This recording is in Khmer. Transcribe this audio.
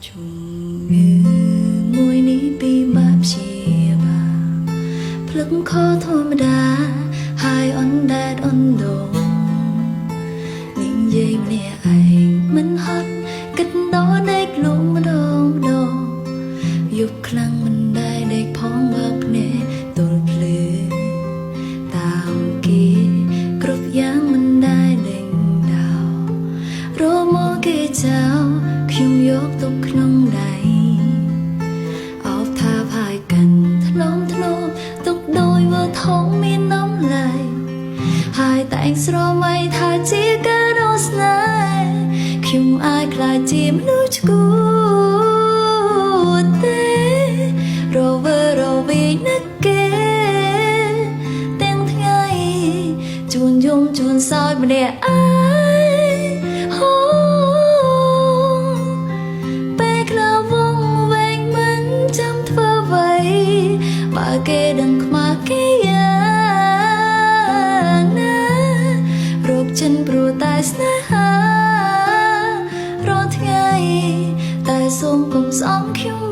ជំងឺមួយនេះពីបាក់ព្យាបាលភ្លឹកខធម្មតាហើយអន់ដែតអន់ដងនិយាយម្នាក់ឯងមិនហត់គិតដល់ដេកលំម្ដងយប់ខ្លាំងមិនដែរដេកផងបើភ្នែកទល់ភ្លឺតាមគេគ្រប់យ៉ាងមិនដែរដេញដោរមកគេចោលខ្ញុំយកទុកក្នុងដៃអោបថាផាយកាន់ធ្នមទុកដោយវើធំមាននំឡៃហើយតែងស្រមៃថាជាការរស់ស្នេហ៍ខ្ញុំអាចខ្លាចជាមនុស្សឈួតទេរវើរវីនឹកគេទាំងថ្ងៃជួនយំជួនសោចម្នាក់ឯងពេលខ្លះវងវែងមិនចាំធ្វើអ្វីបើគេដឹងខ្មាស់គេយ៉ាងណារកចិនព្រោះតែស្នេហារាល់ថ្ងៃតែសូមកុំស្អប់ខ្ញុំ